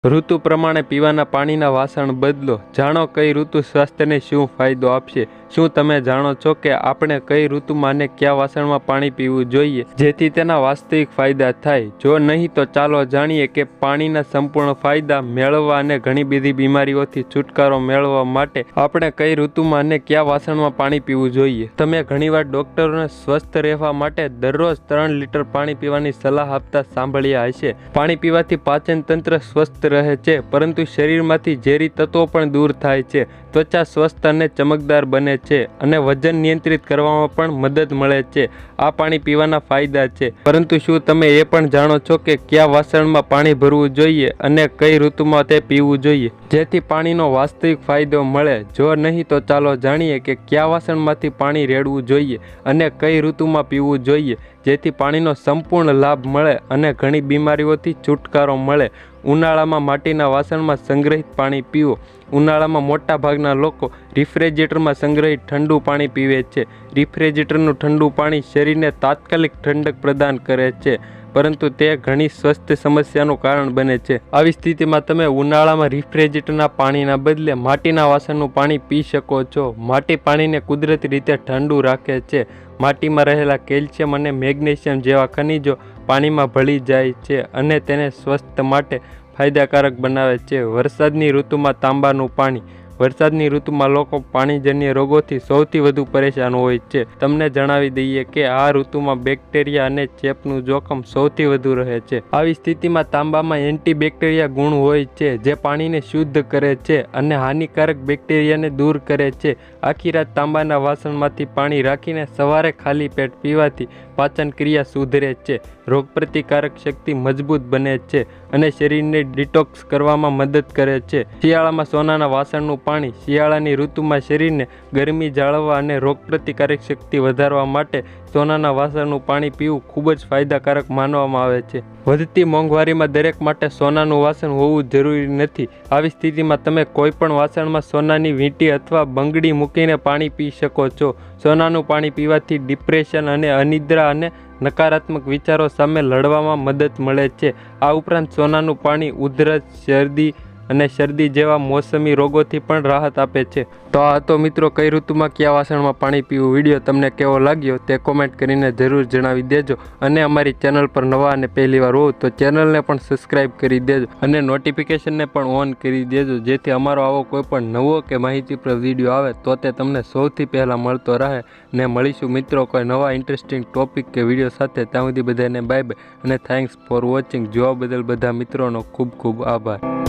ઋતુ પ્રમાણે પીવાના પાણીના વાસણ બદલો. જાણો કઈ ઋતુ સ્વાસ્થ્યને શું ફાયદો આપશે. શું તમે જાણો છો કે આપણે કઈ ઋતુમાં અને કયા વાસણમાં પાણી પીવું જોઈએ જેથી તેના વાસ્તવિક ફાયદા થાય? જો નહીં તો ચાલો જાણીએ કે પાણીના સંપૂર્ણ ફાયદા મેળવવા અને ઘણી બધી બીમારીઓથી છુટકારો મેળવવા માટે આપણે કઈ ઋતુમાં અને કયા વાસણમાં પાણી પીવું જોઈએ. તમે ઘણીવાર ડોક્ટરોને સ્વસ્થ રહેવા માટે દરરોજ 3 લીટર પાણી પીવાની સલાહ આપતા સાંભળ્યા હશે. પાણી પીવાથી પાચન તંત્ર સ્વસ્થ રહે છે, પરંતુ શરીરમાંથી ઝેરી તત્વો પણ દૂર થાય છે. ત્વચા સ્વસ્થ અને ચમકદાર બને છે અને વજન નિયંત્રિત કરવામાં પણ મદદ મળે છે. આ પાણી પીવાના ફાયદા છે. પરંતુ શું તમે એ પણ જાણો છો કે કયા વાસણમાં પાણી ભરવું જોઈએ અને કઈ ઋતુમાં તે પીવું જોઈએ જેથી પાણીનો વાસ્તવિક ફાયદો મળે? જો નહીં તો ચાલો જાણીએ કે કયા વાસણમાંથી પાણી રેડવું જોઈએ અને કઈ ઋતુમાં પીવું જોઈએ જેથી પાણીનો સંપૂર્ણ લાભ મળે અને ઘણી બીમારીઓથી છુટકારો મળે. ઉનાળામાં માટીના વાસણમાં સંગ્રહિત પાણી પીવો. ઉનાળામાં મોટા ભાગના લોકો રિફ્રિજરેટરમાં સંગ્રહિત ઠંડુ પાણી પીવે છે. રિફ્રિજરેટરનું ઠંડુ પાણી શરીરને તાત્કાલિક ઠંડક પ્રદાન કરે છે, પરંતુ તે ઘણી સ્વાસ્થ્ય સમસ્યાનું કારણ બને છે. આવી સ્થિતિમાં તમે ઉનાળામાં રિફ્રિજરેટરના પાણીના બદલે માટીના વાસણનું પાણી પી શકો છો. માટી પાણીને કુદરતી રીતે ઠંડુ રાખે છે. માટીમાં રહેલા કેલ્શિયમ અને મેગ્નેશિયમ જેવા ખનિજો પાણીમાં ભળી જાય છે અને તેને સ્વાસ્થ્ય માટે ફાયદાકારક બનાવે છે. વરસાદની ઋતુમાં તાંબાનું પાણી. વરસાદની ઋતુમાં લોકો પાણીજન્ય રોગોથી સૌથી વધુ પરેશાન હોય છે. તમને જણાવી દઈએ કે આ ઋતુમાં બેક્ટેરિયા અને ચેપનું જોખમ સૌથી વધુ રહે છે. આવી સ્થિતિમાં તાંબામાં એન્ટીબેક્ટેરિયા ગુણ હોય છે જે પાણીને શુદ્ધ કરે છે અને હાનિકારક બેક્ટેરિયાને દૂર કરે છે. આખી રાત તાંબાના વાસણમાંથી પાણી રાખીને સવારે ખાલી પેટ પીવાથી પાચન ક્રિયા સુધરે છે, રોગપ્રતિકારક શક્તિ મજબૂત બને છે અને શરીરને ડિટોક્સ કરવામાં મદદ કરે છે. શિયાળામાં સોનાના વાસણનું પાણી. શિયાળાની ઋતુમાં શરીરને ગરમી જાળવવા અને રોગપ્રતિકારક શક્તિ વધારવા માટે સોનાના વાસણનું પાણી પીવું ખૂબ જ ફાયદાકારક માનવામાં આવે છે. વધતી મોંઘવારીમાં દરેક માટે સોનાનું વાસણ હોવું જરૂરી નથી. આવી સ્થિતિમાં તમે કોઈપણ વાસણમાં સોનાની વીંટી અથવા બંગડી મૂકીને પાણી પી શકો છો. સોનાનું પાણી પીવાથી ડિપ્રેશન અને અનિદ્રા અને નકારાત્મક વિચારો સામે લડવામાં મદદ મળે છે. આ ઉપરાંત સોનાનું પાણી ઉધરસ, શરદી જેવા મોસમી રોગોથી પણ રાહત આપે છે. તો આ હતો મિત્રો કઈ ઋતુમાં કયા વાસણમાં પાણી પીવું. વિડીયો તમને કેવો લાગ્યો તે કોમેન્ટ કરીને જરૂર જણાવી દેજો અને અમારી ચેનલ પર નવા અને પહેલીવાર હોવ તો ચેનલને પણ સબસ્ક્રાઈબ કરી દેજો અને નોટિફિકેશનને પણ ઓન કરી દેજો જેથી અમારો આવો કોઈ પણ નવો કે માહિતીપ્રદ વિડીયો આવે તો તે તમને સૌથી પહેલાં મળતો રહે. ને મળીશું મિત્રો કોઈ નવા ઇન્ટરેસ્ટિંગ ટોપિક કે વિડીયો સાથે. ત્યાં સુધી બધાને બાય બાય અને થેન્ક્સ ફોર વોચિંગ. જોવા બદલ બધા મિત્રોનો ખૂબ ખૂબ આભાર.